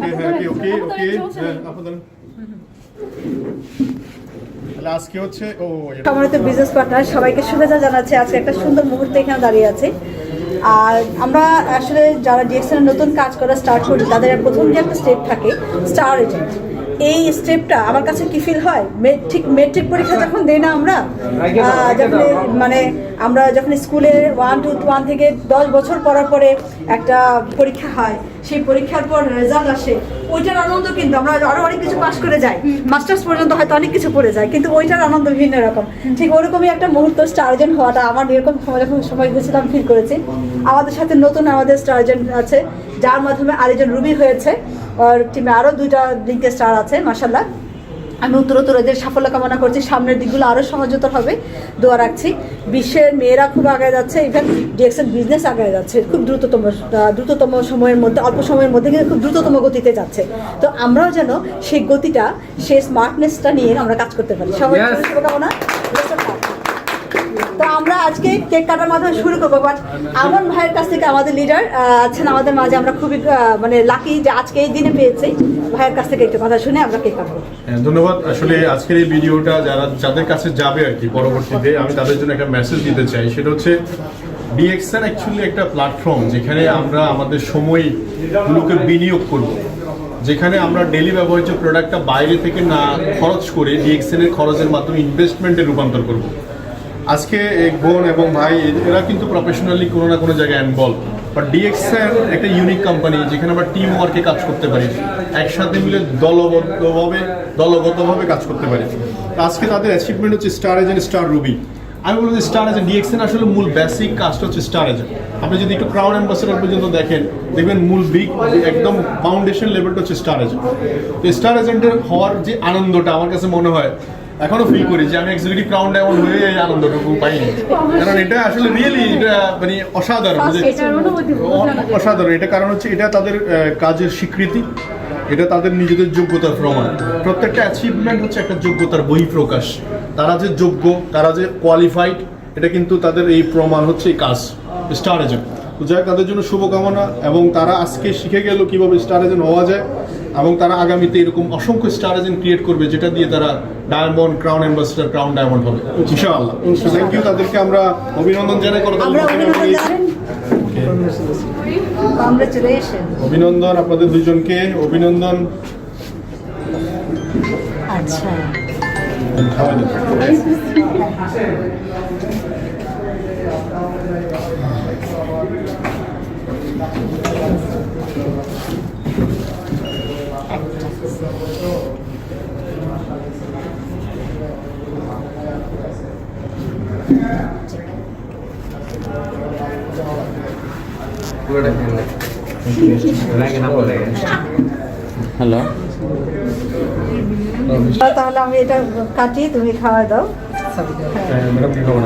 ওকে হ্যাঁ ওকে ওকে হ্যাঁ আপনাদের আজকে হচ্ছে সম্মানিত বিজনেস পার্টনার সবাইকে শুভেচ্ছা জানাচ্ছি। আজকে একটা সুন্দর মুহূর্তে এখানে দাঁড়িয়ে আছি। আর আমরা আসলে যারা ডিএক্সএন নতুন কাজ করা স্টার্ট করি তাদের প্রথম যে একটা স্টেপ থাকে স্টার এজেন্ট, এই স্টেপটা আমার কাছে কি ফিল হয়, ঠিক মেট্রিক পরীক্ষা যখন দেই না আমরা, যখন মানে আমরা যখন স্কুলে 1 থেকে 10 বছর পড়ার পরে একটা পরীক্ষা হয়, সেই পরীক্ষার পর রেজাল্ট আসে, ওইটার আনন্দ কিন্তু আমরা আরো অনেক কিছু পাস করে যাই, মাস্টার্স পর্যন্ত হয়তো অনেক কিছু পড়ে যায়, কিন্তু ওইটার আনন্দ ভিন্ন রকম। ঠিক ওরকমই একটা মুহূর্ত স্টার এজেন্ট হওয়াটা আমার এরকম যখন সময় হয়েছিলাম ফিল করেছি। আমাদের সাথে নতুন আমাদের স্টার এজেন্ট আছে, যার মাধ্যমে আরেকজন রুবি হয়েছে, আর টিমে আরও 2টা লিঙ্কে স্টার আছে। মাশাআল্লাহ, আমি উত্তরোত্তর এদের সাফল্য কামনা করছি, সামনের দিকগুলো আরও সহজতর হবে দোয়া রাখছি। বিশ্বের মেয়েরা খুব আগে যাচ্ছে, ইভেন ডিএক্সএন বিজনেস আগে যাচ্ছে খুব দ্রুততম সময়ের মধ্যে, অল্প সময়ের মধ্যে কিন্তু খুব দ্রুততম গতিতে যাচ্ছে। তো আমরাও যেন সেই গতিটা, সেই স্মার্টনেসটা নিয়ে আমরা কাজ করতে পারি। সবাই শুভকামনা। তো আমরা আজকে কেক কাটার মাধ্যমে শুরু করবো, বাট আমন ভাইয়ের কাছ থেকে আমাদের লিডার আছেন আমাদের মাঝে, আমরা খুবই মানে লাকি যে আজকে এই দিনে পেয়েছি। ভাইয়ের কাছ থেকে একটু কথা শুনে আমরা কেক কাটবো। ধন্যবাদ। আসলে আজকের এই ভিডিওটা যাদের কাছে যাবে আর কি পরবর্তীতে, আমি তাদের জন্য একটা মেসেজ দিতে চাই। সেটা হচ্ছে ডিএক্সএন অ্যাকচুয়ালি একটা প্ল্যাটফর্ম যেখানে আমরা আমাদের সময়গুলোকে বিনিয়োগ করব, যেখানে আমরা ডেলি ব্যবহৃত প্রোডাক্টটা বাইরে থেকে না খরচ করে ডিএক্সএন এর খরচের মাধ্যমে ইনভেস্টমেন্টে রূপান্তর করব। আজকে এক বোন এবং ভাই এরা কিন্তু প্রফেশনালি কোনো না কোনো জায়গায় ইনভলভ, বাট ডিএক্সএন একটা ইউনিক কোম্পানি যেখানে আমরা টিম ওয়ার্কে কাজ করতে পারি, একসাথে মিলে দলগতভাবে কাজ করতে পারি। আজকে তাদের অ্যাচিভমেন্ট হচ্ছে স্টার এজেন্ট, স্টার রুবি। আমি বলবো যে স্টার এজেন্ট ডিএক্সএন আসলে মূল বেসিক কাজটা হচ্ছে স্টার এজেন্ট। আপনি যদি একটু ক্রাউন অ্যাম্বাসেডর পর্যন্ত দেখবেন মূল একদম ফাউন্ডেশন লেভেলটা হচ্ছে স্টার এজেন্ট। তো স্টার এজেন্টের হওয়ার যে আনন্দটা আমার কাছে মনে হয়, এখনো ফিল করি যে আমি এক্সিকিউটিভ ক্রাউন ডায়মন্ড হয়ে এই আনন্দটুকু পাইনি, কারণ এটা আসলে রিয়েলি এটা মানে অসাধারণ। এটা কারণ হচ্ছে এটা তাদের কাজের স্বীকৃতি, এটা তাদের নিজেদের যোগ্যতার প্রমাণ। প্রত্যেকটা অ্যাচিভমেন্ট হচ্ছে একটা যোগ্যতার বহিঃপ্রকাশ। তারা যে যোগ্য, তারা যে কোয়ালিফাইড, এটা কিন্তু তাদের এই প্রমাণ হচ্ছে এই কাজ স্টার এজেন্ট। তো যাই তাদের জন্য শুভকামনা, এবং তারা আজকে শিখে গেল কিভাবে স্টার এজেন্ট হওয়া যায়, এবং তারা আগামীতে এরকম অসংখ্য স্টার এজেন্ট ক্রিয়েট করবে, যেটা দিয়ে তারা diamond, crown ambassador, crown diamond হবে ইনশাআল্লাহ। থ্যাংক ইউ, তাদেরকে আমরা অভিনন্দন জানাই। অভিনন্দন আপনাদের দুজনকে, অভিনন্দন। আচ্ছা হ্যালো, তাহলে আমি এটা কাটি, তুমি খাওয়া দাও। ম্যাডাম কি খবর?